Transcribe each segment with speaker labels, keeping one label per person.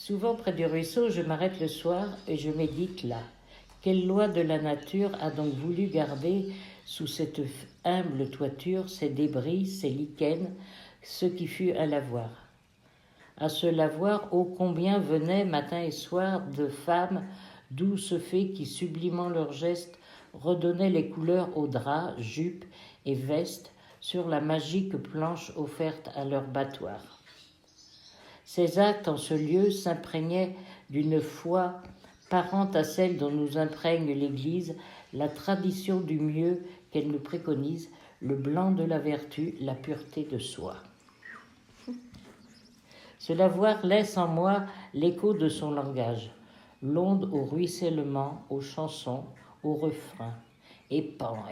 Speaker 1: Souvent près du ruisseau, je m'arrête le soir et je médite là. Quelle loi de la nature a donc voulu garder sous cette humble toiture ces débris, ces lichens, ce qui fut un lavoir. À ce lavoir, ô combien venaient matin et soir de femmes, douces fées qui, sublimant leurs gestes, redonnaient les couleurs aux draps, jupes et vestes sur la magique planche offerte à leur battoir. Ces actes en ce lieu s'imprégnaient d'une foi parente à celle dont nous imprègne l'Église, la tradition du mieux qu'elle nous préconise, le blanc de la vertu, la pureté de soi. Ce lavoir laisse en moi l'écho de son langage, l'onde au ruissellement, aux chansons, aux refrains, épans,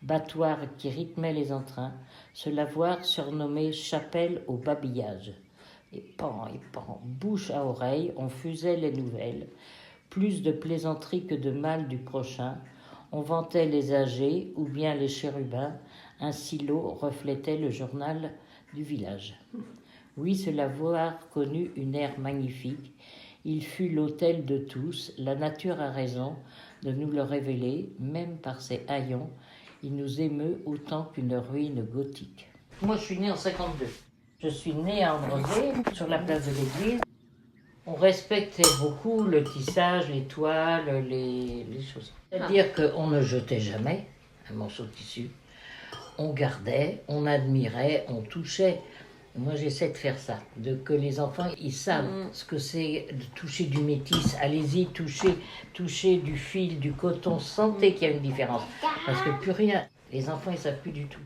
Speaker 1: battoir qui rythmait les entrains, ce lavoir surnommé chapelle au babillage. Épans, bouche à oreille, on fusait les nouvelles, plus de plaisanterie que de mal du prochain, on vantait les âgés ou bien les chérubins, un silo reflétait le journal du village. Oui, ce lavoir connut une ère magnifique, il fut l'hôtel de tous, la nature a raison de nous le révéler, même par ses haillons, il nous émeut autant qu'une ruine gothique. Moi, je suis née en 52. Je suis née à Ambrosé, sur la place de l'église. On respectait beaucoup le tissage, les toiles, les choses. C'est-à-dire qu'on ne jetait jamais un morceau de tissu. On gardait, on admirait, on touchait. Moi, j'essaie de faire ça, que les enfants, ils savent ce que c'est de toucher du métis. Allez-y, toucher du fil, du coton, sentez qu'il y a une différence. Parce que plus rien, les enfants, ils ne savent plus du tout.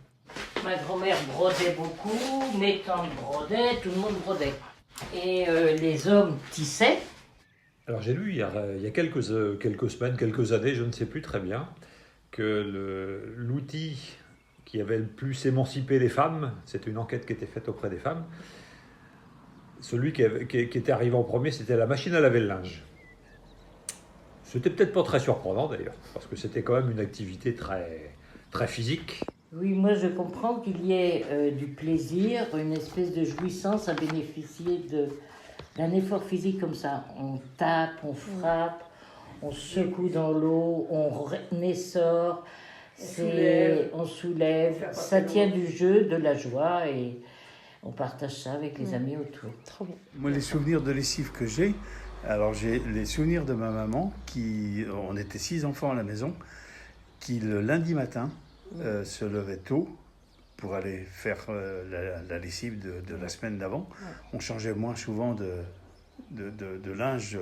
Speaker 1: Ma grand-mère brodait beaucoup, mes tantes brodaient, tout le monde brodait. Et les hommes tissaient.
Speaker 2: Alors j'ai lu il y a quelques semaines, quelques années, je ne sais plus très bien, que l'outil qui avait le plus émancipé les femmes, c'était une enquête qui était faite auprès des femmes, celui qui était arrivé en premier, c'était la machine à laver le linge. C'était peut-être pas très surprenant d'ailleurs, parce que c'était quand même une activité très, très physique.
Speaker 1: Oui, moi je comprends qu'il y ait du plaisir, une espèce de jouissance à bénéficier d'un effort physique comme ça. On tape, on frappe, on secoue dans l'eau, on essore, on soulève. Ça tient du jeu, de la joie et on partage ça avec les amis autour.
Speaker 3: Trop bien.
Speaker 4: Moi, les souvenirs de lessive que j'ai, alors j'ai les souvenirs de ma maman, on était 6 enfants à la maison, qui le lundi matin se levait tôt pour aller faire la lessive de la semaine d'avant. On changeait moins souvent de linge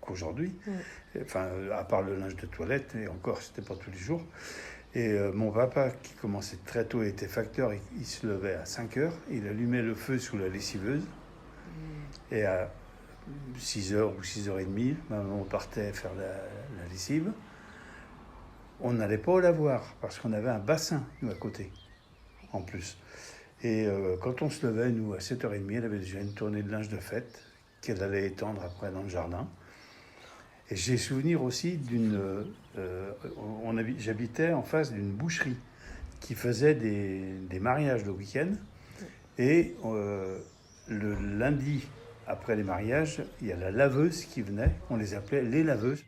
Speaker 4: qu'aujourd'hui, enfin, à part le linge de toilette, et encore, c'était pas tous les jours. Et mon papa, qui commençait très tôt, était facteur, il se levait à 5 heures, il allumait le feu sous la lessiveuse, et à 6h ou 6h30, maman partait faire la lessive. On n'allait pas au lavoir, parce qu'on avait un bassin, nous, à côté, en plus. Et quand on se levait, nous, à 7h30, elle avait déjà une tournée de linge de fête, qu'elle allait étendre après dans le jardin. Et j'ai souvenir aussi j'habitais en face d'une boucherie qui faisait des mariages le week-end. Et le lundi, après les mariages, il y a la laveuse qui venait. On les appelait les laveuses.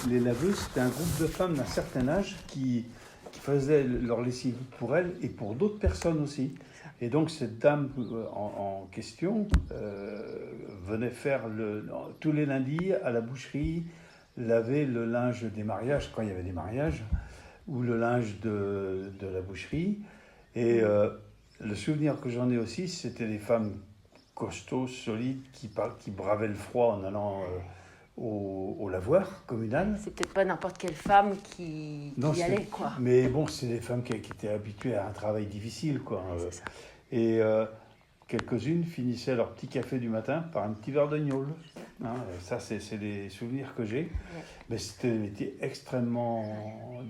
Speaker 4: Les laveuses, c'était un groupe de femmes d'un certain âge qui faisaient leur lessive pour elles et pour d'autres personnes aussi. Et donc cette dame en question venait faire tous les lundis à la boucherie, laver le linge des mariages, quand il y avait des mariages, ou le linge de la boucherie. Et le souvenir que j'en ai aussi, c'était des femmes costauds, solides, qui bravaient le froid en allant au lavoir communal.
Speaker 3: C'est peut-être pas n'importe quelle femme qui y allait, quoi.
Speaker 4: Mais bon, c'est des femmes qui étaient habituées à un travail difficile, quoi.
Speaker 3: C'est ça.
Speaker 4: Et quelques-unes finissaient leur petit café du matin par un petit verre de gnôle. Hein, ça, c'est des souvenirs que j'ai. Ouais. Mais c'était un métier extrêmement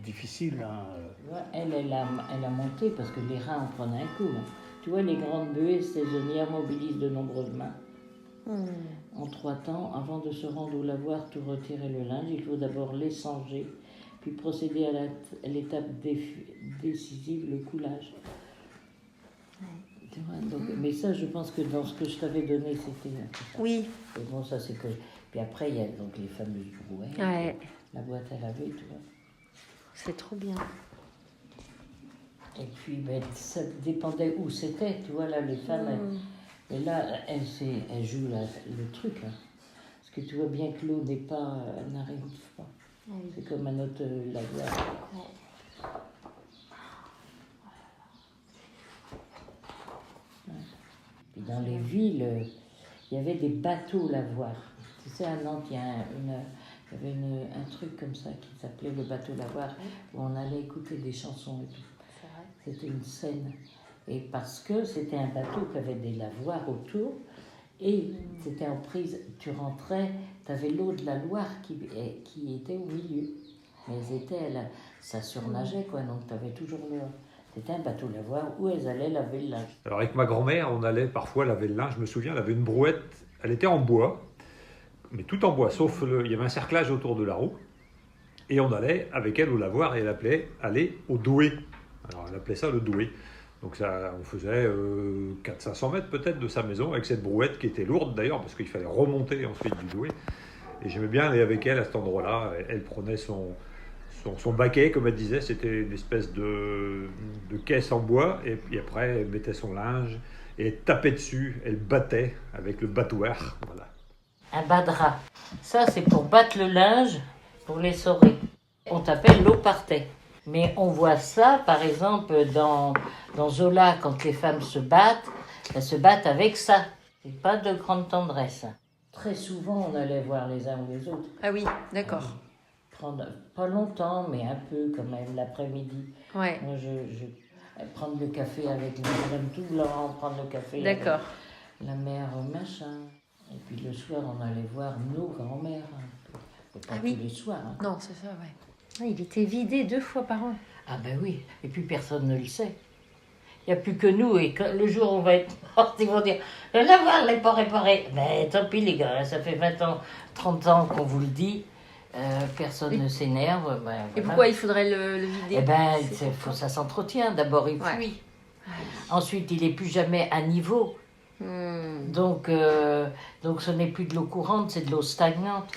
Speaker 4: difficile. Hein.
Speaker 1: Ouais, elle a monté parce que les reins en prenaient un coup. Hein. Tu vois, les grandes buées saisonnières mobilisent de nombreuses mains. En 3 temps, avant de se rendre au lavoir, tout retirer le linge, il faut d'abord l'échanger, puis procéder à l'étape décisive, le coulage. Tu vois, donc, mais Oui, ça, je pense que dans ce que je t'avais donné, c'était ça.
Speaker 3: Oui.
Speaker 1: Et bon, ça, c'est que... Puis après, il y a donc les fameuses brouettes,
Speaker 3: Ouais.
Speaker 1: la boîte à laver, tu vois.
Speaker 3: C'est trop bien.
Speaker 1: Et puis, ben, ça dépendait où c'était, tu vois, là, les femmes... Et là, elles jouent le truc, hein. Parce que tu vois bien que l'eau n'est pas... n'arrive pas. C'est comme un autre lavoir. Puis dans les villes, il y avait des bateaux lavoir. Tu sais, à Nantes, il y avait un truc comme ça qui s'appelait le bateau lavoir, où on allait écouter des chansons et tout. C'était une scène. Et parce que c'était un bateau qui avait des lavoirs autour, et c'était en prise, tu rentrais, tu avais l'eau de la Loire qui était au milieu. Mais ça surnageait, quoi, donc tu avais toujours l'eau. C'était un bateau lavoir où elles allaient laver le linge.
Speaker 2: Alors avec ma grand-mère, on allait parfois laver le linge. Je me souviens, elle avait une brouette, elle était en bois, mais tout en bois, sauf il y avait un cerclage autour de la roue. Et on allait avec elle au lavoir et elle appelait aller au doué. Alors elle appelait ça le doué. Donc ça, on faisait 400-500 mètres peut-être de sa maison avec cette brouette qui était lourde d'ailleurs parce qu'il fallait remonter ensuite du doué. Et j'aimais bien aller avec elle à cet endroit-là. Elle prenait son baquet, comme elle disait, c'était une espèce de caisse en bois, et puis après elle mettait son linge et elle tapait dessus, elle battait avec le battoir. Voilà.
Speaker 1: Un badra, ça c'est pour battre le linge, pour l'essorer. On tapait, l'eau partait. Mais on voit ça, par exemple, dans Zola, quand les femmes se battent, elles se battent avec ça. C'est pas de grande tendresse. Très souvent, on allait voir les uns ou les autres.
Speaker 3: Ah oui, d'accord.
Speaker 1: Prendre, pas longtemps, mais un peu quand même, l'après-midi.
Speaker 3: Ouais.
Speaker 1: Moi, prendre le café avec Madame tout blanc, prendre le café avec la mère machin. Et puis le soir, on allait voir nos grands-mères. Pas tous les soirs. Hein.
Speaker 3: Non, c'est ça, ouais. Il était vidé 2 fois par an.
Speaker 1: Ah ben oui, et puis personne ne le sait. Il n'y a plus que nous, et le jour où on va être morts, ils vont dire « Le lavoir n'est pas réparé ». Ben tant pis les gars, ça fait 20 ans, 30 ans qu'on vous le dit, personne ne s'énerve. Ben, voilà.
Speaker 3: Et pourquoi il faudrait le vider?
Speaker 1: Eh ben, ça s'entretient. D'abord, il fuit. Ensuite, il n'est plus jamais à niveau. Donc, ce n'est plus de l'eau courante, c'est de l'eau stagnante.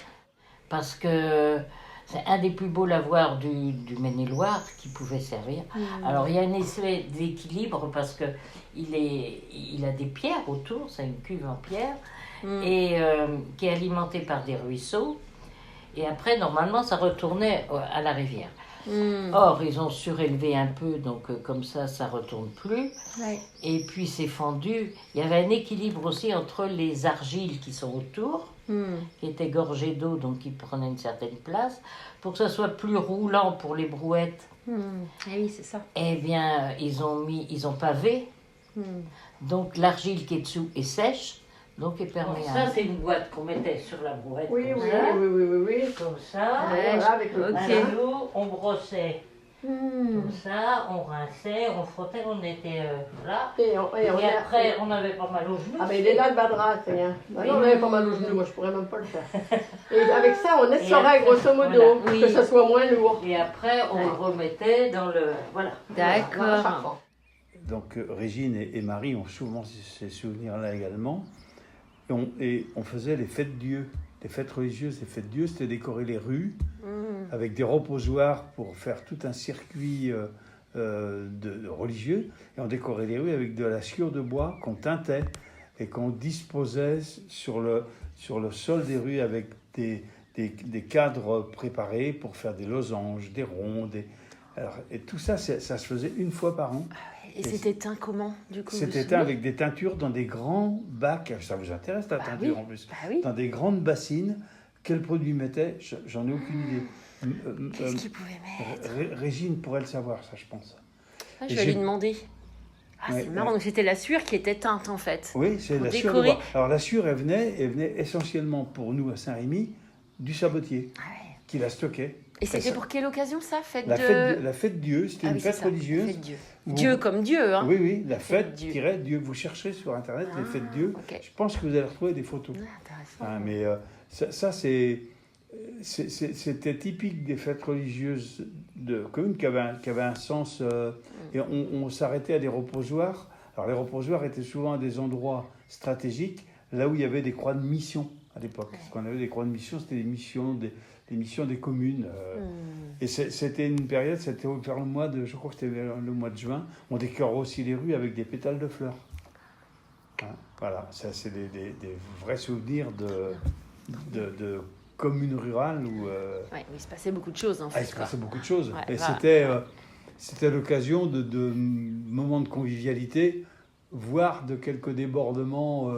Speaker 1: Parce que c'est un des plus beaux lavoirs du Maine-et-Loire qui pouvait servir. Alors, il y a une espèce d'équilibre parce qu'il a des pierres autour, c'est une cuve en pierre, et qui est alimentée par des ruisseaux. Et après, normalement, ça retournait à la rivière. Or, ils ont surélevé un peu, donc comme ça retourne plus.
Speaker 3: Ouais.
Speaker 1: Et puis, c'est fendu. Il y avait un équilibre aussi entre les argiles qui sont autour, qui étaient gorgées d'eau, donc qui prenaient une certaine place, pour que ça soit plus roulant pour les brouettes.
Speaker 3: Ah oui, c'est ça.
Speaker 1: Eh bien, ils ont pavé. Donc, l'argile qui est dessous est sèche. Donc, est perméable. Ça, c'est une boîte qu'on mettait sur la brouette.
Speaker 5: Oui.
Speaker 1: Comme ça.
Speaker 5: Voilà, avec le
Speaker 1: Nous, on brossait. Comme ça, on rinçait, on frottait, on était là. Et après, on avait pas mal aux genoux.
Speaker 5: Ah, mais il est là le badra, c'est bien. Ah non, on avait pas mal aux genoux, moi je pourrais même pas le faire. Et avec ça, on essorait grosso modo, pour que ça soit moins lourd.
Speaker 1: Et après, on le remettait dans le. Voilà.
Speaker 3: D'accord.
Speaker 4: Donc Régine et Marie ont souvent ces souvenirs-là également. Et on faisait les fêtes Dieu, les fêtes religieuses. Les fêtes Dieu, c'était décorer les rues avec des reposoirs pour faire tout un circuit de religieux. Et on décorait les rues avec de la sciure de bois qu'on teintait et qu'on disposait sur le sol des rues avec des cadres préparés pour faire des losanges, des ronds. Et tout ça, ça se faisait une fois par an.
Speaker 3: Et c'était teint comment, du coup?
Speaker 4: C'était teint avec des teintures dans des grands bacs. Ça vous intéresse, la teinture, en plus?
Speaker 3: Oui.
Speaker 4: Dans des grandes bassines. Quel produit mettait? J'en ai aucune idée.
Speaker 3: Qu'est-ce qu'il pouvait mettre?
Speaker 4: Régine pourrait le savoir, ça, je pense.
Speaker 3: Je vais lui demander. C'est marrant, donc c'était la sueur qui était teinte, en fait.
Speaker 4: Oui, c'est la sueur de bois. Alors, la sueur, elle venait essentiellement, pour nous, à Saint-Rémy, du sabotier, qui la stockait.
Speaker 3: Et c'était pour quelle occasion, ça?
Speaker 4: La fête Dieu, c'était une fête religieuse.
Speaker 3: Fête Dieu. Dieu comme Dieu, hein?
Speaker 4: Oui, la fête Dieu. Vous chercherez sur Internet les fêtes Dieu. Okay. Je pense que vous allez retrouver des photos.
Speaker 3: Intéressant.
Speaker 4: Mais c'était typique des fêtes religieuses de communes qui avaient un sens. Et on s'arrêtait à des reposoirs Alors les reposoirs étaient souvent à des endroits stratégiques, là où il y avait des croix de mission à l'époque. Ce qu'on avait des croix de mission, c'était des missions des communes. Et c'était une période, c'était vers le mois de, je crois que c'était vers le mois de juin, on décore aussi les rues avec des pétales de fleurs. Hein, voilà, ça c'est des vrais souvenirs de communes rurales où
Speaker 3: Ouais, il se passait beaucoup de choses en fait.
Speaker 4: il se passait beaucoup de choses.
Speaker 3: Ouais,
Speaker 4: Et
Speaker 3: voilà.
Speaker 4: c'était l'occasion de moments de convivialité, voire de quelques débordements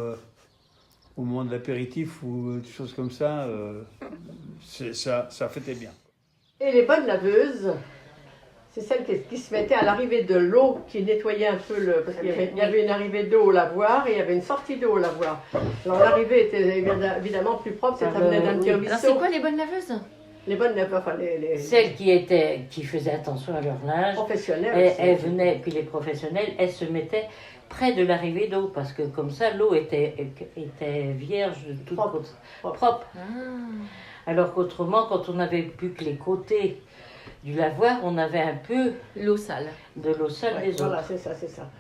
Speaker 4: au moment de l'apéritif ou des choses comme ça. Ça fêtait bien.
Speaker 5: Et les bonnes laveuses, c'est celles qui se mettaient à l'arrivée de l'eau, qui nettoyait un peu parce qu'il y avait une arrivée d'eau au lavoir et il y avait une sortie d'eau au lavoir. Alors l'arrivée était évidemment plus propre, ça venait d'un petit ruisseau.
Speaker 3: Alors c'est quoi les bonnes laveuses?
Speaker 5: Les bonnes laveuses, enfin les
Speaker 1: Celles qui faisaient attention à leur linge,
Speaker 5: professionnelles.
Speaker 1: elles venaient, puis les professionnels, elles se mettaient près de l'arrivée d'eau, parce que comme ça, l'eau était vierge, toute propre.
Speaker 3: Ah.
Speaker 1: Alors qu'autrement, quand on n'avait plus que les côtés du lavoir, on avait un peu
Speaker 3: L'eau sale.
Speaker 1: de l'eau sale
Speaker 5: Ouais,
Speaker 1: des autres.
Speaker 5: voilà, c'est ça.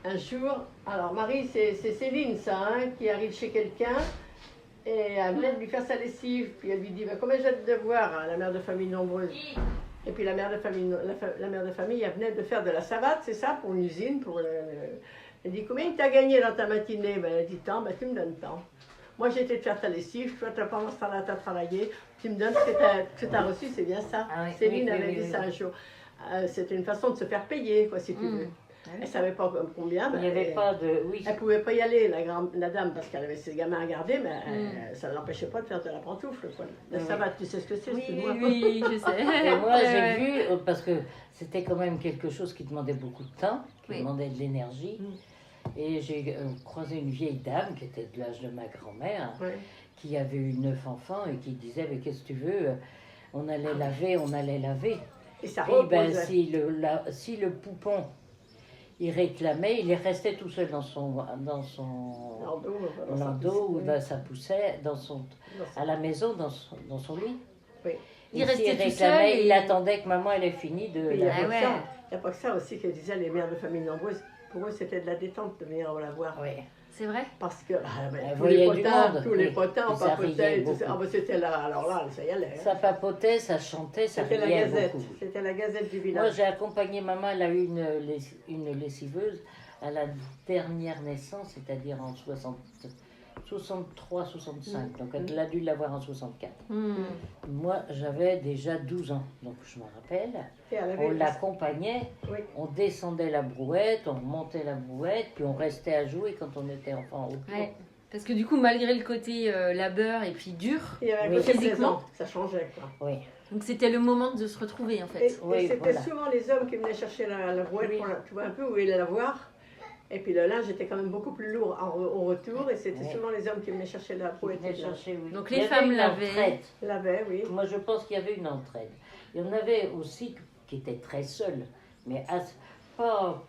Speaker 5: Un jour, alors Marie, c'est Céline, ça, hein, qui arrive chez quelqu'un et elle venait de lui faire sa lessive. Puis elle lui dit combien j'ai de devoirs, hein, la mère de famille nombreuse. Et puis la mère de famille, elle venait de faire de la savate, c'est ça, pour une usine. Elle dit combien tu as gagné dans ta matinée? Elle dit tant, tu me donnes tant. Moi j'ai été te faire ta lessive, toi pendant ce temps-là tu as travaillé, tu me donnes ce que tu as reçu, c'est bien ça.
Speaker 1: Ah oui,
Speaker 5: Céline
Speaker 1: oui,
Speaker 5: avait
Speaker 1: oui,
Speaker 5: dit
Speaker 1: oui,
Speaker 5: ça un jour. C'était une façon de se faire payer, quoi, si tu veux. Elle ne savait pas combien.
Speaker 1: Il n'y avait pas de... Oui.
Speaker 5: Elle ne pouvait pas y aller, la dame, parce qu'elle avait ses gamins à garder, mais ça ne l'empêchait pas de faire de la pantoufle. Quoi. La savate, tu sais ce que c'est?
Speaker 3: Oui, je sais.
Speaker 1: Et moi, j'ai
Speaker 3: Ouais.
Speaker 1: vu, parce que c'était quand même quelque chose qui demandait beaucoup de temps, qui demandait de l'énergie. Et j'ai croisé une vieille dame qui était de l'âge de ma grand-mère, qui avait eu 9 enfants et qui disait, mais qu'est-ce que tu veux, on allait laver.
Speaker 5: Et ça
Speaker 1: Et ben,
Speaker 5: reposait.
Speaker 1: si le poupon, il réclamait, il restait tout seul dans son landau ou dans sa poussette, à la maison, dans son lit.
Speaker 5: Oui.
Speaker 1: Et
Speaker 3: Il restait
Speaker 1: s'il
Speaker 3: tout
Speaker 1: réclamait,
Speaker 3: seul et-
Speaker 1: il attendait que maman elle ait fini de...
Speaker 5: Il n'y a,
Speaker 3: Ah ouais.
Speaker 5: pas que ça aussi que disaient les mères de famille nombreuses. Pour eux, c'était de la détente de venir la voir.
Speaker 1: Oui.
Speaker 3: C'est vrai?
Speaker 5: Parce que
Speaker 1: Elle
Speaker 5: tous les
Speaker 1: voyait du
Speaker 5: potins,
Speaker 1: monde.
Speaker 5: tous les
Speaker 1: Oui.
Speaker 5: potins, on
Speaker 1: Ils arrivaient
Speaker 5: papotait.
Speaker 1: beaucoup.
Speaker 5: Ah ben c'était là, alors là, ça y allait. Hein.
Speaker 1: Ça papotait, ça chantait, ça
Speaker 5: C'était la
Speaker 1: riait
Speaker 5: gazette.
Speaker 1: beaucoup.
Speaker 5: C'était la gazette du
Speaker 1: Moi,
Speaker 5: village.
Speaker 1: j'ai accompagné maman, elle a eu une lessiveuse à la dernière naissance, c'est-à-dire en 63-65. Donc, elle a dû l'avoir en 64. Moi, j'avais déjà 12 ans, donc je me rappelle.
Speaker 5: Et elle
Speaker 1: On
Speaker 5: avait...
Speaker 1: l'accompagnait,
Speaker 5: Oui.
Speaker 1: on descendait la brouette, on remontait la brouette, puis on restait à jouer quand on était enfant autour.
Speaker 3: Ouais. Parce que du coup, malgré le côté labeur et puis dur,
Speaker 5: Il y avait un
Speaker 1: Oui.
Speaker 5: côté
Speaker 3: Physiquement.
Speaker 5: plaisant, ça changeait quoi.
Speaker 1: Oui.
Speaker 3: donc c'était le moment de se retrouver en fait.
Speaker 5: Et
Speaker 1: Oui,
Speaker 5: c'était
Speaker 1: voilà.
Speaker 5: souvent les hommes qui venaient chercher la brouette
Speaker 1: Oui.
Speaker 5: pour tu vois un peu où il allait la voir. Et puis le linge était quand même beaucoup plus lourd au retour et c'était
Speaker 1: Oui.
Speaker 5: souvent les hommes qui venaient chercher la
Speaker 1: On
Speaker 5: brouette.
Speaker 1: venait chercher, oui.
Speaker 3: Donc
Speaker 1: Il
Speaker 3: les
Speaker 1: y avait
Speaker 3: femmes
Speaker 1: une
Speaker 3: lavaient.
Speaker 1: entraide.
Speaker 5: L'avait, oui.
Speaker 1: Moi, je pense qu'il y avait une entraide. Il y en avait aussi qui étaient très seuls, mais pas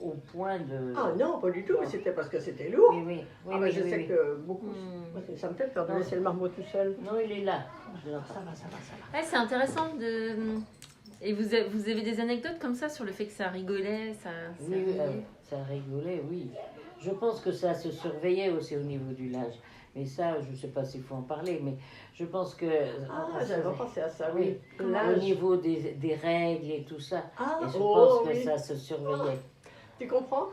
Speaker 1: au point de...
Speaker 5: Ah non, pas du tout, mais c'était parce que c'était lourd.
Speaker 1: Oui, oui, oui,
Speaker 5: Ah ben,
Speaker 1: oui,
Speaker 5: je
Speaker 1: oui,
Speaker 5: sais
Speaker 1: oui.
Speaker 5: que beaucoup.
Speaker 3: Hmm.
Speaker 5: Ça me fait peur de
Speaker 1: Non.
Speaker 5: laisser le marmot tout seul.
Speaker 1: Non, il est là. Je l'entends.
Speaker 5: Ça va, ça va.
Speaker 3: Ouais, c'est intéressant de. Et vous avez des anecdotes comme ça sur le fait que ça rigolait, ça
Speaker 1: Oui, oui,
Speaker 3: riait
Speaker 1: ça rigolait, oui. Je pense que ça se surveillait aussi au niveau du linge. Mais ça, je ne sais pas s'il faut en parler, mais je pense que...
Speaker 5: Ah, j'avais pas pensé à ça,
Speaker 1: Oui,
Speaker 5: oui.
Speaker 1: au
Speaker 5: L'âge.
Speaker 1: niveau des règles et tout ça.
Speaker 5: Ah,
Speaker 1: Et je
Speaker 5: oh,
Speaker 1: pense que
Speaker 5: oui.
Speaker 1: ça se surveillait.
Speaker 5: Tu comprends?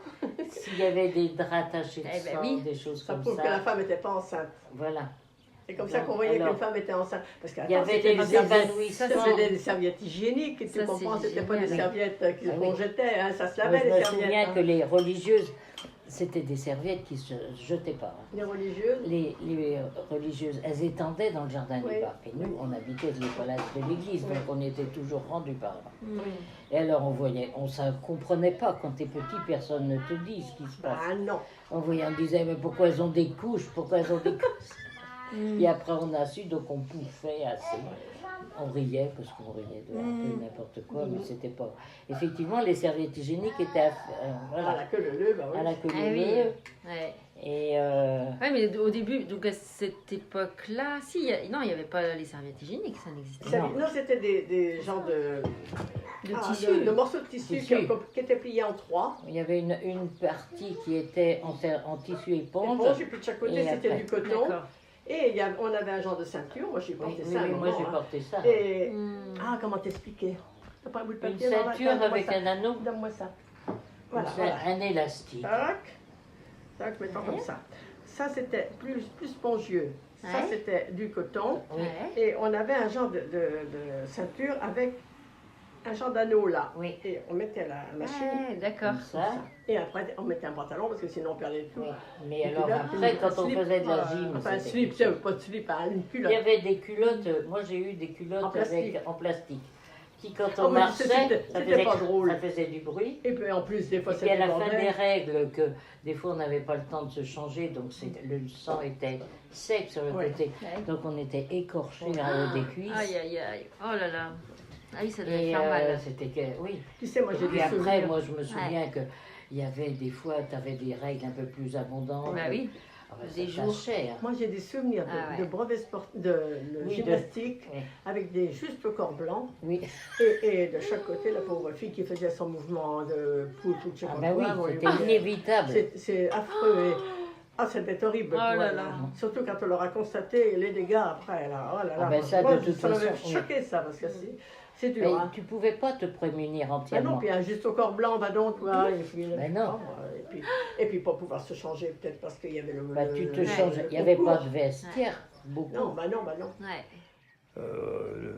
Speaker 1: S'il y avait des draps tachés de
Speaker 3: Eh ben
Speaker 1: sang,
Speaker 3: oui.
Speaker 1: des choses
Speaker 5: Ça
Speaker 1: comme
Speaker 5: prouve
Speaker 1: ça.
Speaker 5: que la femme n'était pas enceinte.
Speaker 1: Voilà.
Speaker 5: C'est comme ça
Speaker 1: Non,
Speaker 5: qu'on voyait
Speaker 1: alors,
Speaker 5: qu'une femme était enceinte. Parce
Speaker 1: il y avait des évanouissements.
Speaker 5: C'était des serviettes hygiéniques, tu
Speaker 3: Ça,
Speaker 5: comprends?
Speaker 3: c'est
Speaker 5: C'était pas des
Speaker 3: génial.
Speaker 5: serviettes
Speaker 1: Ah oui.
Speaker 5: qu'on jetait, hein, ça se
Speaker 1: Moi,
Speaker 5: lavait
Speaker 1: je
Speaker 5: les
Speaker 1: me
Speaker 5: serviettes.
Speaker 1: souviens
Speaker 5: hein.
Speaker 1: que les religieuses, c'était des serviettes qui se jetaient pas.
Speaker 5: Les religieuses.
Speaker 1: Les religieuses, elles étendaient dans le jardin
Speaker 5: Oui.
Speaker 1: du bar. Et nous, on habitait les palaces de l'église,
Speaker 5: Oui.
Speaker 1: donc on était toujours rendus par là.
Speaker 3: Mm.
Speaker 1: Et alors on voyait, on ne comprenait pas quand t'es petit, personne ne te dit ce qui se passe.
Speaker 5: Ah non.
Speaker 1: On voyait, on disait, mais pourquoi elles ont des couches, pourquoi elles ont des couches.
Speaker 3: Mm.
Speaker 1: Et après on a su, donc on pouffait assez. On riait, parce qu'on riait de un peu n'importe quoi, mais c'était pas... Effectivement, les serviettes hygiéniques étaient
Speaker 5: À
Speaker 1: voilà,
Speaker 5: la queue leu, bah oui.
Speaker 1: à la queue
Speaker 3: Ah
Speaker 1: de
Speaker 3: oui.
Speaker 1: leu.
Speaker 3: Ouais.
Speaker 1: Et
Speaker 3: Ouais, mais au début, donc à cette époque-là, non, il n'y avait pas les serviettes hygiéniques, ça n'existait pas.
Speaker 1: Non.
Speaker 5: Non, c'était des genres
Speaker 3: De
Speaker 5: Ah,
Speaker 3: tissu.
Speaker 5: de morceaux de tissu qui étaient pliés en 3.
Speaker 1: Il y avait une partie qui était en tissu éponge.
Speaker 5: Éponge, et puis de chaque côté,
Speaker 1: Et
Speaker 5: c'était
Speaker 1: après.
Speaker 5: du coton.
Speaker 3: D'accord.
Speaker 5: Et on avait un genre de ceinture. Moi, j'ai
Speaker 1: Oui,
Speaker 5: porté
Speaker 1: oui,
Speaker 5: ça. à un
Speaker 1: oui, moi
Speaker 5: moment,
Speaker 1: j'ai
Speaker 5: hein.
Speaker 1: porté ça.
Speaker 5: Et...
Speaker 3: Hmm.
Speaker 5: Ah, comment t'expliquer? T'as pas un bout de
Speaker 1: Une
Speaker 5: papier dans la-
Speaker 1: ceinture
Speaker 5: Donne-moi
Speaker 1: avec
Speaker 5: ça.
Speaker 1: un anneau,
Speaker 5: Donne-moi ça. Voilà,
Speaker 1: c'est
Speaker 5: voilà.
Speaker 1: un élastique.
Speaker 5: Tac, tac, mettons comme ça. Ça, c'était plus spongieux. Ça,
Speaker 3: Ouais.
Speaker 5: c'était du coton.
Speaker 1: Oui.
Speaker 3: Ouais.
Speaker 5: Et on avait un genre de ceinture avec un genre d'anneau là.
Speaker 1: Oui.
Speaker 5: Et on mettait la machine.
Speaker 3: Ouais, d'accord.
Speaker 1: Comme ça.
Speaker 5: Et après, on mettait un pantalon parce que sinon on perdait tout.
Speaker 1: Oui. Mais
Speaker 5: Et puis
Speaker 1: alors
Speaker 5: là,
Speaker 1: après,
Speaker 5: un
Speaker 1: quand on
Speaker 5: slip,
Speaker 1: faisait de la
Speaker 5: enfin,
Speaker 1: gym,
Speaker 5: enfin, un
Speaker 1: c'était
Speaker 5: slip,
Speaker 1: quelque chose.
Speaker 5: pas de slip, hein, une
Speaker 1: Il
Speaker 5: culotte.
Speaker 1: y avait des culottes, moi j'ai eu des culottes
Speaker 5: En plastique.
Speaker 1: en plastique, qui quand
Speaker 5: Oh,
Speaker 1: on
Speaker 5: mais
Speaker 1: marchait,
Speaker 5: c'était
Speaker 1: ça
Speaker 5: pas
Speaker 1: faisait,
Speaker 5: drôle.
Speaker 1: ça faisait du bruit.
Speaker 5: Et puis en plus, des fois,
Speaker 1: Et puis à la fin
Speaker 5: débordait.
Speaker 1: des règles, que des fois on n'avait pas le temps de se changer, donc le sang était sec sur le
Speaker 5: Ouais.
Speaker 1: côté.
Speaker 3: Ouais.
Speaker 1: Donc on était écorchés en haut des cuisses.
Speaker 3: Aïe, aïe, aïe. Oh là là. Ah oui, ça devait
Speaker 1: Et
Speaker 3: faire mal.
Speaker 1: c'était que, oui.
Speaker 5: Tu sais, moi j'ai
Speaker 1: Et
Speaker 5: des
Speaker 1: après,
Speaker 5: souvenirs.
Speaker 1: moi je me souviens que il y avait des fois, tu avais des règles un peu plus abondantes.
Speaker 3: Bah oui.
Speaker 1: Ah ben,
Speaker 3: Des
Speaker 1: ça
Speaker 3: jours.
Speaker 1: tâchait, hein.
Speaker 5: Moi j'ai des souvenirs
Speaker 3: Ah ouais.
Speaker 5: de brevets sport, de
Speaker 1: Oui,
Speaker 5: gymnastique
Speaker 1: oui.
Speaker 5: avec des juste au corps blanc.
Speaker 1: Oui.
Speaker 5: Et de chaque côté, la pauvre fille qui faisait son mouvement de poule ou de je sais
Speaker 1: Ah
Speaker 5: pas
Speaker 1: ben oui,
Speaker 5: quoi, on lui
Speaker 1: c'était
Speaker 5: disait-
Speaker 1: inévitable.
Speaker 5: C'est affreux. Ah, c'était horrible.
Speaker 3: Oh
Speaker 5: pour
Speaker 3: là
Speaker 5: elle,
Speaker 3: là.
Speaker 5: hein. Surtout quand on leur a constaté les dégâts après. Là. Oh là là.
Speaker 1: Ah ben ça,
Speaker 5: Moi,
Speaker 1: de toute
Speaker 5: ça m'avait
Speaker 1: façon, oui.
Speaker 5: choqué ça, parce que c'est dur.
Speaker 1: Mais
Speaker 5: hein.
Speaker 1: tu pouvais pas te prémunir
Speaker 5: Ah non,
Speaker 1: entièrement.
Speaker 5: puis un juste au corps blanc, va donc, toi. Et puis,
Speaker 1: Ben non.
Speaker 5: et puis pour pouvoir se changer, peut-être parce qu'il y avait le.
Speaker 1: Bah, tu te
Speaker 5: le-
Speaker 1: changeais.
Speaker 5: le
Speaker 1: Il n'y avait pas
Speaker 5: concours.
Speaker 1: de vestiaire, beaucoup.
Speaker 5: Non, bah non.
Speaker 3: Ouais.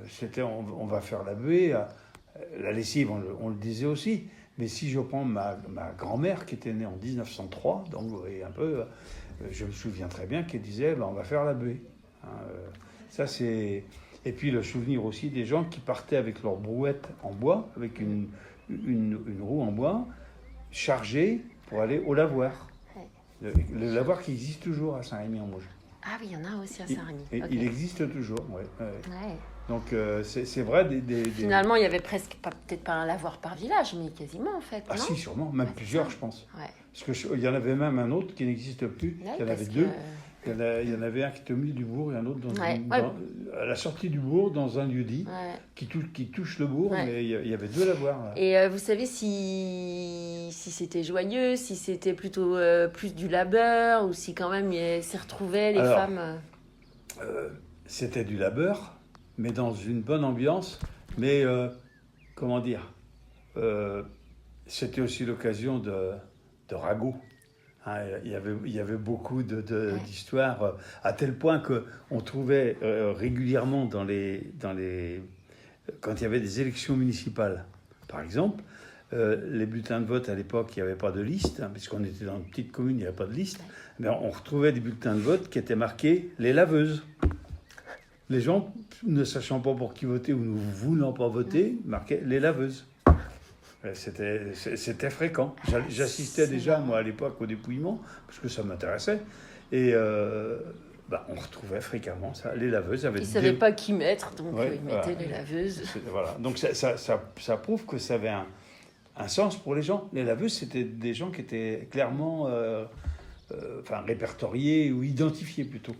Speaker 4: C'était on va faire la buée. La lessive, on le disait aussi. Mais si je prends ma grand-mère qui était née en 1903, donc vous voyez un peu, je me souviens très bien qu'elle disait on va faire la buée. Hein, ça c'est. Et puis le souvenir aussi des gens qui partaient avec leur brouette en bois, avec une roue en bois, chargée pour aller au lavoir. Le lavoir qui existe toujours à Saint-Rémy-en-Mauges.
Speaker 3: Ah oui, il y en a aussi à Saint-Rémy.
Speaker 4: Et
Speaker 3: Ok.
Speaker 4: il existe toujours, ouais.
Speaker 3: Ouais.
Speaker 4: Donc c'est vrai des...
Speaker 3: Finalement, il y avait presque, peut-être pas un lavoir par village, mais quasiment en fait.
Speaker 4: Ah
Speaker 3: non
Speaker 4: si, sûrement, même
Speaker 3: Ouais, c'est
Speaker 4: plusieurs,
Speaker 3: ça.
Speaker 4: je pense.
Speaker 3: Ouais.
Speaker 4: Parce qu'il y en avait même un autre qui n'existe plus.
Speaker 3: Ouais,
Speaker 4: Il y en avait
Speaker 3: parce
Speaker 4: deux.
Speaker 3: que-
Speaker 4: Il y en avait un qui était au milieu du bourg et un autre
Speaker 3: Ouais, ouais.
Speaker 4: à la sortie du bourg, dans un lieu-dit,
Speaker 3: Ouais.
Speaker 4: qui touche le bourg,
Speaker 3: Ouais.
Speaker 4: mais il y avait deux lavoirs. Là.
Speaker 3: Et vous savez si c'était joyeux, si c'était plutôt plus du labeur, ou si quand même s'y retrouvaient les
Speaker 4: Alors,
Speaker 3: femmes.
Speaker 4: C'était du labeur, mais dans une bonne ambiance. Mais, comment dire, c'était aussi l'occasion de ragots. Hein, il y avait beaucoup d'histoires, à tel point qu'on trouvait régulièrement quand il y avait des élections municipales, par exemple, les bulletins de vote à l'époque, il n'y avait pas de liste, hein, puisqu'on était dans une petite commune, il n'y avait pas de liste, mais on retrouvait des bulletins de vote qui étaient marqués « les laveuses ». Les gens, ne sachant pas pour qui voter ou ne voulant pas voter, marquaient « les laveuses ». C'était fréquent. J'assistais déjà, moi, à l'époque, au dépouillement, parce que ça m'intéressait. Et on retrouvait fréquemment ça. Les laveuses avaient...
Speaker 3: Ils ne savaient pas qui mettre, donc
Speaker 4: Ouais,
Speaker 3: ils mettaient
Speaker 4: voilà.
Speaker 3: les laveuses.
Speaker 4: Voilà. Donc ça prouve que ça avait un sens pour les gens. Les laveuses, c'était des gens qui étaient clairement répertoriés ou identifiés plutôt.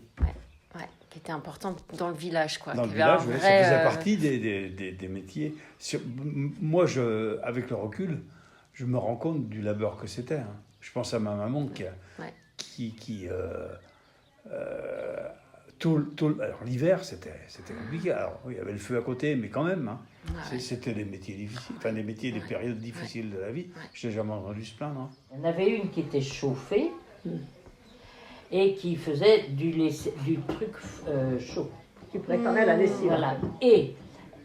Speaker 3: Ouais, qui était important dans le village, quoi.
Speaker 4: Dans le
Speaker 3: Qu'il y avait
Speaker 4: village,
Speaker 3: un
Speaker 4: ouais,
Speaker 3: vrai,
Speaker 4: ça faisait partie des métiers. Moi, avec le recul, je me rends compte du labeur que c'était. Hein. Je pense à ma maman alors l'hiver, c'était compliqué. Alors, il y avait le feu à côté, mais quand même. Hein.
Speaker 3: ouais.
Speaker 4: C'était des métiers difficiles, des périodes difficiles de la vie. Je n'ai jamais entendu se plaindre. Hein.
Speaker 1: Il y en avait une qui était chauffée et qui faisait du truc chaud.
Speaker 5: Qui préparait la lessive.
Speaker 1: Voilà. Et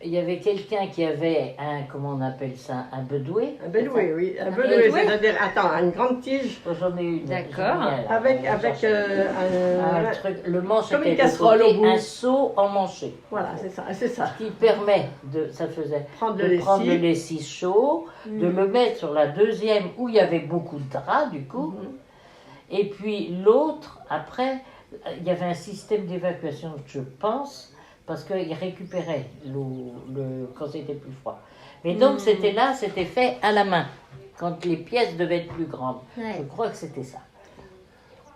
Speaker 1: il y avait quelqu'un qui avait comment on appelle ça, un bedoué.
Speaker 5: Un bedoué, oui. Un
Speaker 3: bedoué.
Speaker 5: bedoué, c'est-à-dire, attends, une grande tige
Speaker 1: J'en ai une.
Speaker 3: D'accord.
Speaker 1: J'en ai une, là.
Speaker 5: avec
Speaker 1: Un truc, le manche
Speaker 5: comme
Speaker 1: était
Speaker 5: une
Speaker 1: de
Speaker 5: casserole
Speaker 1: côté,
Speaker 5: au bout.
Speaker 1: un seau emmanché.
Speaker 5: Voilà, c'est ça.
Speaker 1: Qui permet ça faisait
Speaker 5: Prendre
Speaker 1: de
Speaker 5: le
Speaker 1: prendre le
Speaker 5: lessive.
Speaker 1: lessive chaud, de le mettre sur la deuxième où il y avait beaucoup de draps du coup, et puis l'autre après il y avait un système d'évacuation, je pense, parce qu'il récupérait l'eau quand c'était plus froid. Mais donc c'était fait à la main quand les pièces devaient être plus grandes.
Speaker 3: Ouais.
Speaker 1: Je crois que c'était ça.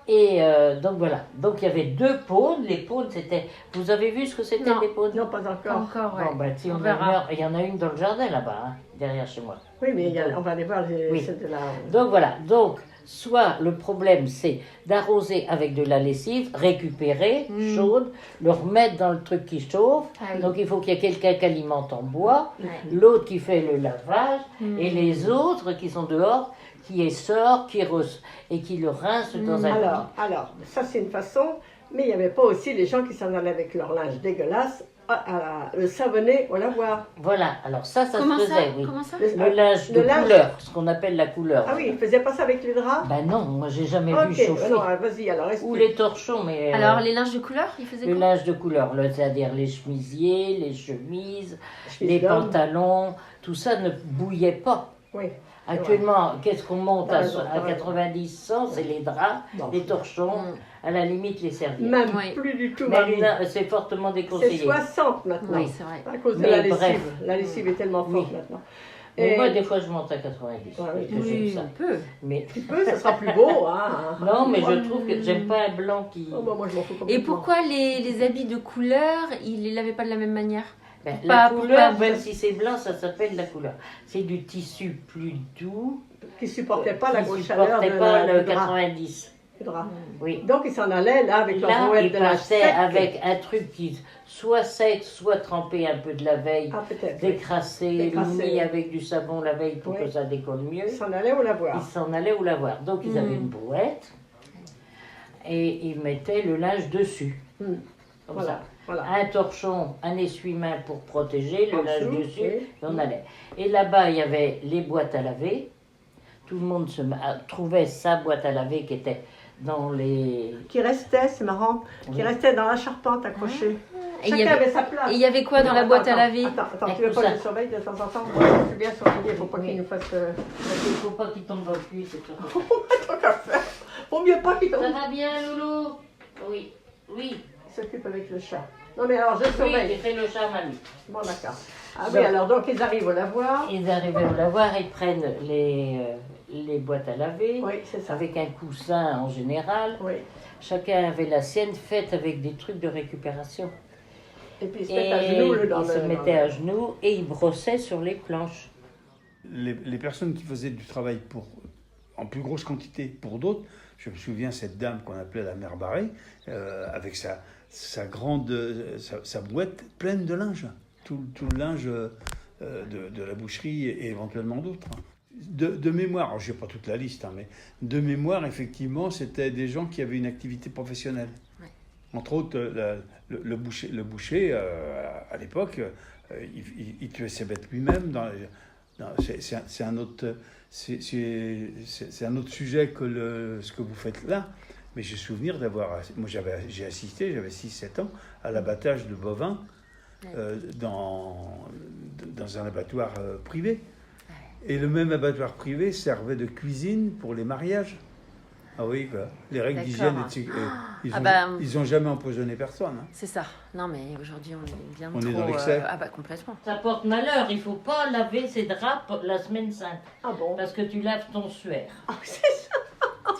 Speaker 1: Et donc voilà. Donc il y avait 2 pônes. Les pônes, c'était. Vous avez vu ce que c'était
Speaker 3: Non.
Speaker 1: les pônes?
Speaker 5: Non, pas
Speaker 3: Pas
Speaker 5: encore.
Speaker 3: encore, ouais.
Speaker 1: Bon, bah, si
Speaker 3: On
Speaker 1: on
Speaker 3: verra.
Speaker 1: il y en a une dans le jardin là-bas, hein, derrière chez moi.
Speaker 5: Oui, mais on va aller voir
Speaker 1: Oui.
Speaker 5: celles de la...
Speaker 1: Donc voilà. Donc, soit le problème, c'est d'arroser avec de la lessive, récupérer, chaude, le remettre dans le truc qui chauffe.
Speaker 3: Ah oui.
Speaker 1: Donc il faut qu'il y ait quelqu'un qui alimente en bois,
Speaker 3: Ouais.
Speaker 1: l'autre qui fait le lavage, et les autres qui sont dehors, qui essorent, et qui le rincent dans un
Speaker 5: Alors, ça c'est une façon, mais il n'y avait pas aussi les gens qui s'en allaient avec leur linge dégueulasse, le savonner au lavoir.
Speaker 1: Voilà, alors ça
Speaker 3: Comment
Speaker 1: se
Speaker 3: ça
Speaker 1: faisait, oui.
Speaker 3: Comment ça
Speaker 1: Le linge de
Speaker 5: Le linge-
Speaker 1: couleur, ce qu'on appelle la couleur.
Speaker 5: Ah oui, ils ne faisaient pas ça avec les draps?
Speaker 1: Ben non, moi j'ai jamais
Speaker 5: Ok,
Speaker 1: vu chauffer.
Speaker 5: non, vas-y, alors
Speaker 1: Ou
Speaker 5: explique.
Speaker 1: les torchons, mais...
Speaker 3: Alors, les linges de couleur, ils faisaient
Speaker 1: le
Speaker 3: quoi?
Speaker 1: linge de couleur, c'est-à-dire les chemisiers, les chemises,
Speaker 5: Chemise
Speaker 1: les
Speaker 5: d'homme.
Speaker 1: pantalons, tout ça ne bouillait pas.
Speaker 5: Oui.
Speaker 1: Actuellement, qu'est-ce qu'on monte
Speaker 5: T'as
Speaker 1: à,
Speaker 5: raison,
Speaker 1: à
Speaker 5: t'as raison.
Speaker 1: 90, 100? C'est les draps,
Speaker 5: Bon.
Speaker 1: les torchons, à la limite les serviettes.
Speaker 5: Même
Speaker 3: Oui.
Speaker 5: plus du tout,
Speaker 1: Mais
Speaker 5: Marie.
Speaker 1: c'est fortement
Speaker 5: C'est
Speaker 1: déconseillé.
Speaker 5: 60 maintenant.
Speaker 3: Oui, c'est vrai.
Speaker 5: À cause de
Speaker 1: Mais
Speaker 5: la lessive.
Speaker 1: bref.
Speaker 5: La lessive est tellement forte
Speaker 1: Oui.
Speaker 5: maintenant.
Speaker 1: Mais
Speaker 5: Et
Speaker 1: moi, des fois, je monte à 90.
Speaker 5: Ouais,
Speaker 1: parce que
Speaker 3: Oui,
Speaker 1: j'aime ça.
Speaker 3: on peut.
Speaker 1: Mais,
Speaker 5: tu peux, ça sera plus beau. Hein.
Speaker 1: non, mais je trouve que j'aime pas un blanc qui...
Speaker 5: Oh, bah, moi, je m'en fous
Speaker 3: Et
Speaker 5: complètement.
Speaker 3: pourquoi les habits de couleur, ils les lavaient pas de la même manière?
Speaker 1: Ben,
Speaker 3: Pas-
Speaker 1: la
Speaker 3: pour
Speaker 1: couleur,
Speaker 3: pas-
Speaker 1: même si c'est blanc, ça s'appelle la couleur. C'est du tissu plus doux,
Speaker 5: Qui supportait pas la
Speaker 1: qui
Speaker 5: grosse chaleur
Speaker 1: supportait
Speaker 5: de
Speaker 1: pas le
Speaker 5: du drap.
Speaker 1: 90.
Speaker 5: Du drap.
Speaker 1: Oui.
Speaker 5: Donc, ils s'en allaient là avec leur
Speaker 1: Là,
Speaker 5: brouette
Speaker 1: il
Speaker 5: de linge
Speaker 1: passait
Speaker 5: sec.
Speaker 1: avec un truc qui soit sec, soit trempé un peu de la veille,
Speaker 5: Ah, peut-être. oui.
Speaker 1: décrassé,
Speaker 5: Décrassé.
Speaker 1: mis avec du savon la veille pour
Speaker 5: Oui.
Speaker 1: que ça décolle mieux.
Speaker 5: Ils s'en allaient au
Speaker 1: Ils
Speaker 5: lavoir.
Speaker 1: s'en allaient au lavoir. Donc ils avaient une brouette et ils mettaient le linge dessus.
Speaker 5: Hmm.
Speaker 1: Comme
Speaker 5: Voilà.
Speaker 1: ça.
Speaker 5: Voilà.
Speaker 1: Un torchon, un essuie-main pour protéger, le
Speaker 5: En
Speaker 1: linge
Speaker 5: dessous,
Speaker 1: dessus,
Speaker 5: oui.
Speaker 1: et on allait. Et là-bas, il y avait les boîtes à laver. Tout le monde trouvait sa boîte à laver qui était dans les...
Speaker 5: Qui restait, c'est marrant, qui
Speaker 1: Oui.
Speaker 5: restait dans la charpente accrochée.
Speaker 3: Et il y
Speaker 5: Chacun
Speaker 3: avait-
Speaker 5: avait sa place.
Speaker 3: Et il y avait quoi dans
Speaker 5: Non,
Speaker 3: la boîte
Speaker 5: attends,
Speaker 3: à laver?
Speaker 5: Attends,
Speaker 1: Un
Speaker 5: tu veux pas
Speaker 1: coussin.
Speaker 5: que je surveille de temps en temps? Moi, je suis bien surveiller, il ne faut pas
Speaker 1: Oui.
Speaker 5: qu'il nous fasse...
Speaker 1: Il ne faut pas qu'il tombe dans le cul, c'est tout.
Speaker 5: Tant qu'à faire. Vaut mieux pas qu'il
Speaker 1: Ça
Speaker 5: tombe.
Speaker 1: va bien, Loulou? Oui, oui.
Speaker 5: Il s'occupe avec le chat. Non mais alors, je
Speaker 1: Oui, j'ai
Speaker 5: surveille.
Speaker 1: fait le chat, mamie.
Speaker 5: Bon, d'accord. Ah
Speaker 1: Donc-
Speaker 5: oui, alors, donc, ils arrivent au lavoir.
Speaker 1: Ils arrivaient au lavoir, ils prennent les boîtes à laver,
Speaker 5: Oui, c'est ça.
Speaker 1: avec un coussin en général.
Speaker 5: Oui.
Speaker 1: Chacun avait la sienne faite avec des trucs de récupération.
Speaker 5: Et puis, ils se
Speaker 1: Et
Speaker 5: mettent à genoux dans
Speaker 1: ils se mettaient à genoux et ils brossaient sur les planches.
Speaker 4: Les personnes qui faisaient du travail en plus grosse quantité pour d'autres, je me souviens cette dame qu'on appelait la mère Barré, avec sa boîte pleine de linge, tout le linge de la boucherie et éventuellement d'autres. De mémoire, alors je n'ai pas toute la liste, hein, mais de mémoire, effectivement, c'était des gens qui avaient une activité professionnelle.
Speaker 3: Ouais.
Speaker 4: Entre autres, le boucher à l'époque, il tuait ses bêtes lui-même. C'est un autre sujet que ce que vous faites là. Mais j'ai souvenir j'ai assisté, j'avais 6-7 ans, à l'abattage de bovins dans un abattoir privé. Et le même abattoir privé servait de cuisine pour les mariages. Ah oui, quoi. Les règles
Speaker 3: D'accord.
Speaker 4: d'hygiène, ils ont jamais empoisonné personne. Hein.
Speaker 3: C'est ça. Non, mais aujourd'hui, on est bien
Speaker 4: On
Speaker 3: trop...
Speaker 4: est dans l'excès.
Speaker 3: Ah bah, complètement.
Speaker 1: Ça porte malheur, il ne faut pas laver ses draps la semaine sainte,
Speaker 5: Ah bon?
Speaker 1: parce que tu laves ton suaire.
Speaker 5: Ah, c'est ça.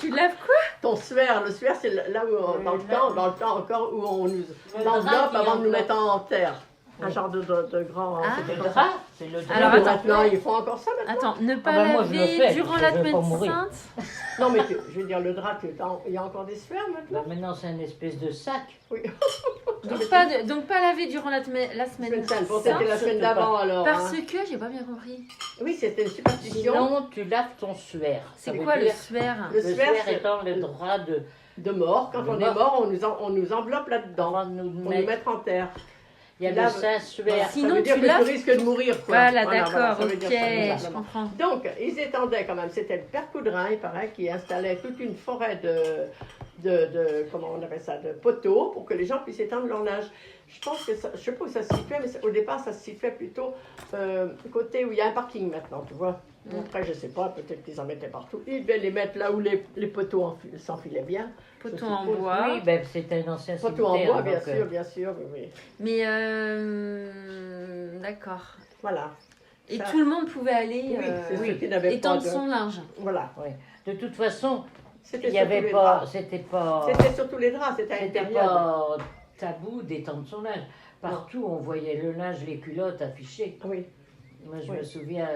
Speaker 3: Tu laves quoi?
Speaker 5: Ton suaire, le suaire, c'est là où, dans le temps encore, où on nous
Speaker 1: drap
Speaker 5: enveloppe
Speaker 1: qui
Speaker 5: avant de nous
Speaker 1: enveloppe.
Speaker 5: mettre en terre. Un
Speaker 1: Oui.
Speaker 5: genre de grand...
Speaker 3: Ah.
Speaker 5: c'était
Speaker 1: Le
Speaker 5: comme ça.
Speaker 1: drap, c'est le drap.
Speaker 3: Alors,
Speaker 5: Mais
Speaker 3: attends.
Speaker 5: maintenant, ils font encore ça maintenant?
Speaker 3: Attends, ne pas
Speaker 1: bah, moi, je le
Speaker 3: laver
Speaker 1: fais,
Speaker 3: durant
Speaker 1: parce
Speaker 3: la
Speaker 1: que je veux pas
Speaker 3: semaine
Speaker 1: mourir.
Speaker 3: sainte?
Speaker 5: Non, mais je veux dire, le drap, il y a encore des suaires
Speaker 1: Bah,
Speaker 5: maintenant?
Speaker 1: maintenant, c'est une espèce de sac.
Speaker 5: Oui.
Speaker 3: Donc pas laver durant la semaine
Speaker 5: Semaine sainte. Bon,
Speaker 3: sainte,
Speaker 5: c'était la semaine
Speaker 1: surtout pas.
Speaker 5: d'avant alors.
Speaker 3: parce
Speaker 5: hein.
Speaker 3: que j'ai pas bien compris.
Speaker 5: Oui, c'était une superstition.
Speaker 1: Sinon, tu laves ton suaire. Ça
Speaker 3: C'est
Speaker 1: veut
Speaker 3: quoi le
Speaker 1: dire-
Speaker 3: suaire?
Speaker 5: Le
Speaker 1: Le
Speaker 5: suaire,
Speaker 1: suaire
Speaker 5: c'est
Speaker 1: étant le drap de...
Speaker 5: de mort. Quand
Speaker 1: De
Speaker 5: on
Speaker 1: mort.
Speaker 5: est mort, on nous enveloppe là-dedans.
Speaker 1: Avant de nous
Speaker 5: Pour nous
Speaker 1: mettre...
Speaker 5: mettre en terre.
Speaker 1: Il y a
Speaker 5: Tu
Speaker 1: le
Speaker 5: laves-
Speaker 1: Saint-Suaire.
Speaker 3: Sinon,
Speaker 5: ça veut dire
Speaker 3: tu
Speaker 5: que
Speaker 3: laves-
Speaker 5: tu risques de mourir. Quoi.
Speaker 3: Voilà,
Speaker 5: voilà,
Speaker 3: d'accord,
Speaker 5: ça veut
Speaker 3: ok,
Speaker 5: dire ça,
Speaker 3: je
Speaker 5: simplement.
Speaker 3: comprends.
Speaker 5: Donc, ils étendaient quand même, c'était le père Coudrin, il paraît, qui installait toute une forêt de comment on appelle ça, de poteaux pour que les gens puissent étendre leur linge. Je pense que ça, je sais pas où ça se situait, mais au départ, ça se situait plutôt côté où il y a un parking maintenant, tu vois. Après, je sais pas, peut-être qu'ils en mettaient partout. Ils devaient les mettre là où les poteaux s'enfilaient bien.
Speaker 3: Poteau en
Speaker 5: suppose.
Speaker 3: bois.
Speaker 1: Oui, ben, c'était un ancien
Speaker 5: Poteaux en
Speaker 1: cimetière.
Speaker 5: bois, bien
Speaker 1: donc,
Speaker 5: sûr, bien sûr, oui, oui.
Speaker 3: Mais d'accord.
Speaker 5: Voilà.
Speaker 3: Et
Speaker 5: Ça-
Speaker 3: tout le monde pouvait aller
Speaker 5: Oui, c'est ceux qui n'avaient pas
Speaker 3: étendre
Speaker 5: de...
Speaker 3: son linge.
Speaker 5: Voilà.
Speaker 1: oui. De toute façon,
Speaker 5: C'était
Speaker 1: Il y
Speaker 5: sur tous
Speaker 1: avait
Speaker 5: les
Speaker 1: pas,
Speaker 5: draps.
Speaker 1: c'était pas,
Speaker 5: C'était sur tous les draps, c'était à
Speaker 1: c'était
Speaker 5: l'intérieur.
Speaker 1: pas tabou d'étendre son linge. Partout, on voyait le linge, les culottes affichées.
Speaker 5: Oui.
Speaker 1: Moi, je
Speaker 5: Oui.
Speaker 1: me souviens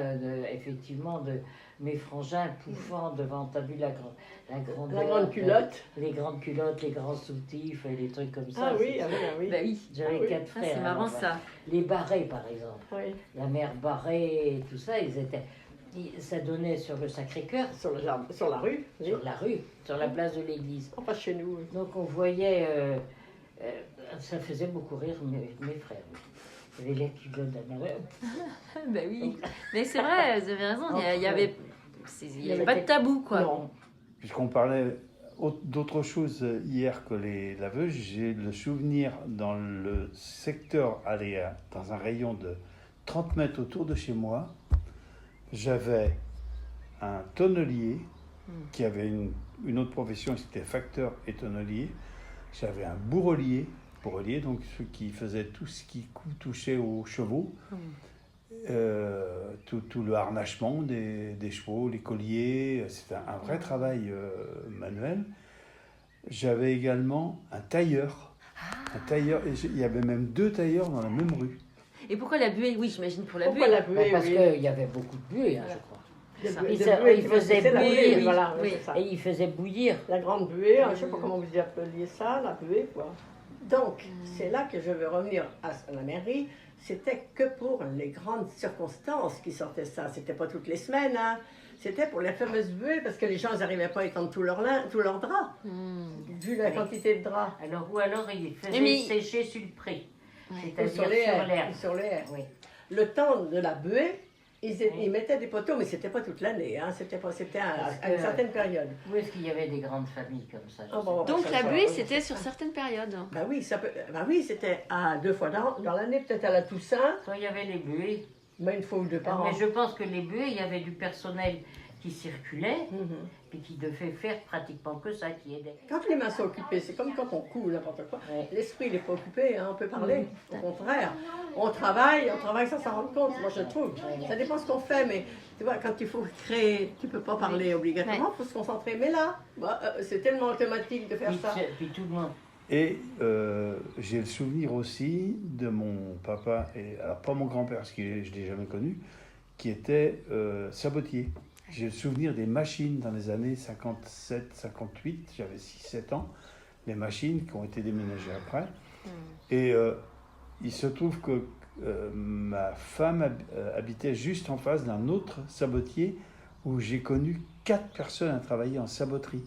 Speaker 1: effectivement de mes frangins pouffant devant, t'as vu la
Speaker 5: grande culotte.
Speaker 1: les grandes culottes, les grands soutifs et les trucs comme ça.
Speaker 5: Ah oui, ah oui, ah oui.
Speaker 3: Bah oui.
Speaker 1: J'avais
Speaker 5: Ah oui.
Speaker 1: 4 frères.
Speaker 3: C'est marrant
Speaker 1: alors,
Speaker 3: ça.
Speaker 1: Les barrés, par exemple.
Speaker 5: Oui.
Speaker 1: La mère Barré et tout ça, ça donnait sur le Sacré-Cœur,
Speaker 5: Sur la rue. Oui.
Speaker 1: sur la rue, sur la place de l'église.
Speaker 5: Enfin, chez nous. Oui.
Speaker 1: Donc on voyait, ça faisait beaucoup rire mes frères. Les laits qui donnent à ma mère.
Speaker 3: Bah oui. Mais c'est vrai, vous avez raison. Il y avait, il y avait pas de tabou quoi.
Speaker 5: Non.
Speaker 4: Puisqu'on parlait d'autre chose hier que l'aveu, j'ai le souvenir dans le secteur, dans un rayon de 30 mètres autour de chez moi, j'avais un tonnelier qui avait une autre profession, c'était facteur et tonnelier. J'avais un bourrelier, donc ceux qui faisaient tout ce qui touchait aux chevaux, tout le harnachement des chevaux, les colliers, c'était un vrai travail manuel. J'avais également un tailleur, et il y avait même 2 tailleurs dans la même rue.
Speaker 3: Et pourquoi la buée? Oui, j'imagine pour la
Speaker 5: Pourquoi
Speaker 3: buée.
Speaker 5: la buée,
Speaker 1: Parce
Speaker 5: oui.
Speaker 1: qu'il y avait beaucoup de buée, hein, je crois.
Speaker 5: Des
Speaker 3: Ça.
Speaker 5: buées,
Speaker 1: Il
Speaker 5: des
Speaker 1: se-
Speaker 5: buées
Speaker 1: il
Speaker 5: qui
Speaker 1: faisait
Speaker 5: c'est la
Speaker 1: bouillir,
Speaker 5: buée,
Speaker 1: oui.
Speaker 5: voilà,
Speaker 3: Oui.
Speaker 5: c'est ça.
Speaker 1: Et il faisait bouillir.
Speaker 5: La grande buée, je ne sais pas comment vous appeliez ça, la buée, quoi. Donc, c'est là que je veux revenir à la mairie. C'était que pour les grandes circonstances qui sortaient ça. C'était pas toutes les semaines, hein. C'était pour les fameuses buées, parce que les gens n'arrivaient pas à étendre tout leur drap, vu la quantité de draps.
Speaker 1: Ou alors il faisait
Speaker 3: Mais-
Speaker 1: sécher sur le pré.
Speaker 5: Ou
Speaker 1: C'est-à-dire
Speaker 5: sur les
Speaker 1: sur
Speaker 5: airs.
Speaker 1: l'air.
Speaker 5: ou sur les airs.
Speaker 1: Oui.
Speaker 5: Le temps de la buée, ils mettaient des poteaux, mais c'était pas toute l'année, hein. C'était
Speaker 1: Parce
Speaker 5: à une
Speaker 1: que-
Speaker 5: certaine période.
Speaker 1: Où est-ce qu'il y avait des grandes familles comme ça je
Speaker 5: Ah
Speaker 1: sais
Speaker 5: bon,
Speaker 1: pas.
Speaker 3: Donc
Speaker 5: ça,
Speaker 3: la
Speaker 5: ça,
Speaker 3: buée,
Speaker 5: oui,
Speaker 3: c'était
Speaker 5: c'est
Speaker 3: sur
Speaker 5: ça.
Speaker 3: certaines périodes.
Speaker 5: Bah oui, c'était à 2 fois dans l'année, peut-être à la Toussaint,
Speaker 1: Soit il y avait les buées,
Speaker 5: mais 1 fois ou 2 par an.
Speaker 1: mais je pense que les buées, il y avait du personnel qui circulait
Speaker 5: Mhm.
Speaker 1: et qui devait faire pratiquement que ça, qui aidait.
Speaker 5: Quand les mains sont occupées, c'est comme quand on coud n'importe quoi.
Speaker 1: Ouais.
Speaker 5: L'esprit, il n'est pas occupé, hein, on peut parler. Au contraire, on travaille sans s'en rendre compte, moi je trouve. Ça dépend ce qu'on fait, mais tu vois, quand il faut créer, tu peux pas parler obligatoirement, il faut se concentrer. Mais là, c'est tellement automatique de faire ça.
Speaker 1: Puis tout le monde.
Speaker 4: Et j'ai le souvenir aussi de mon papa, alors pas mon grand-père, parce que je ne l'ai jamais connu, qui était sabotier. J'ai le souvenir des machines dans les années 57, 58, j'avais 6-7 ans, les machines qui ont été déménagées après. Et il se trouve que ma femme habitait juste en face d'un autre sabotier où j'ai connu 4 personnes à travailler en saboterie.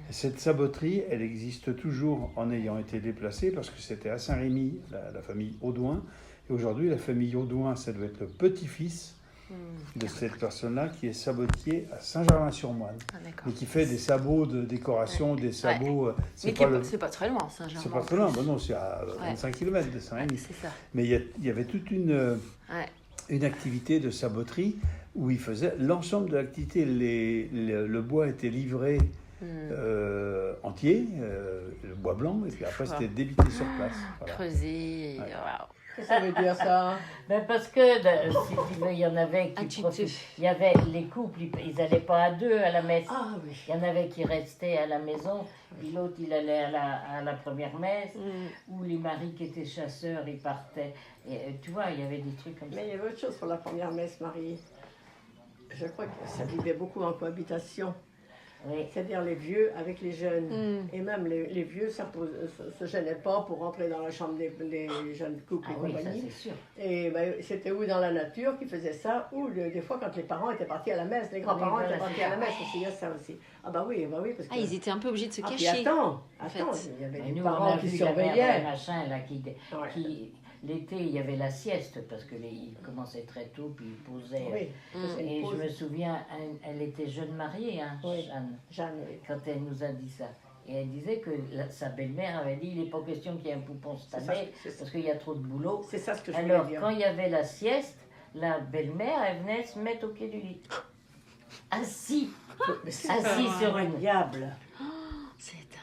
Speaker 4: Et cette saboterie, elle existe toujours en ayant été déplacée parce que c'était à Saint-Rémy, la famille Audouin. Et aujourd'hui, la famille Audouin, ça doit être le petit-fils de cette personne-là qui est sabotier à Saint-Germain-sur-Moine.
Speaker 3: Ah, d'accord.
Speaker 4: Mais qui fait des sabots de décoration, des sabots...
Speaker 3: Mais c'est pas très loin, Saint-Germain.
Speaker 4: C'est pas très loin, bon, non, c'est à 25 km de Saint-Rémy.
Speaker 3: C'est ça.
Speaker 4: Mais il y avait toute une activité de saboterie où il faisait l'ensemble de l'activité. Le bois était livré entier, le bois blanc, et puis après c'était débité sur place. Voilà.
Speaker 3: Creuser.
Speaker 4: Ouais.
Speaker 3: Waouh.
Speaker 5: Qu'est-ce que ça veut dire ça?
Speaker 1: Ben parce que si tu veux, il y en avait qui
Speaker 3: Intuitif.
Speaker 1: profitaient. Il y avait les couples, ils n'allaient pas à 2 à la messe.
Speaker 5: Ah oui.
Speaker 1: Il y en avait qui restaient à la maison, puis l'autre il allait à la première messe, ou les maris qui étaient chasseurs, ils partaient. Et, tu vois, il y avait des trucs comme ça.
Speaker 5: Mais il y avait autre chose pour la première messe, Marie. Je crois que ça vivait beaucoup en cohabitation.
Speaker 1: Oui.
Speaker 5: C'est-à-dire les vieux avec les jeunes. Et même les vieux se gênaient pas pour rentrer dans la chambre des jeunes couples
Speaker 1: Ah
Speaker 5: et
Speaker 1: oui, ça
Speaker 5: compagnie.
Speaker 1: c'est sûr.
Speaker 5: Et ben, c'était ou dans la nature qui faisait ça, ou des fois quand les parents étaient partis à la messe, les grands-parents
Speaker 1: Oui, voilà,
Speaker 5: étaient partis
Speaker 1: c'est
Speaker 5: à la
Speaker 1: ça.
Speaker 5: messe aussi, il y a ça aussi. Ah bah oui, parce que...
Speaker 3: Ah, ils étaient un peu obligés de se
Speaker 5: Ah, puis
Speaker 3: cacher.
Speaker 5: attends,
Speaker 3: fait.
Speaker 5: il y avait
Speaker 1: Et
Speaker 5: des
Speaker 1: nous,
Speaker 5: parents
Speaker 1: on a
Speaker 5: qui
Speaker 1: vu la mère
Speaker 5: surveillaient.
Speaker 1: machin, là, qui
Speaker 5: Ouais.
Speaker 1: l'été, il y avait la sieste, parce que il commençait très tôt, puis il posait.
Speaker 5: Oui, c'est une
Speaker 1: Et
Speaker 5: pause.
Speaker 1: je me souviens, elle était jeune mariée, hein,
Speaker 5: Oui.
Speaker 1: Jeanne,
Speaker 5: Jeanne, oui.
Speaker 1: quand elle nous a dit ça. Et elle disait que sa belle-mère avait dit il n'est pas question qu'il y ait un poupon cette
Speaker 5: C'est ça,
Speaker 1: année,
Speaker 5: c'est ça.
Speaker 1: parce qu'il y a trop de boulot.
Speaker 5: C'est ça ce que je
Speaker 1: Alors,
Speaker 5: voulais dire.
Speaker 1: quand il y avait la sieste, la belle-mère, elle venait se mettre au pied du lit. Assis.
Speaker 5: Mais c'est
Speaker 1: Assis sur une.
Speaker 5: incroyable.
Speaker 3: C'est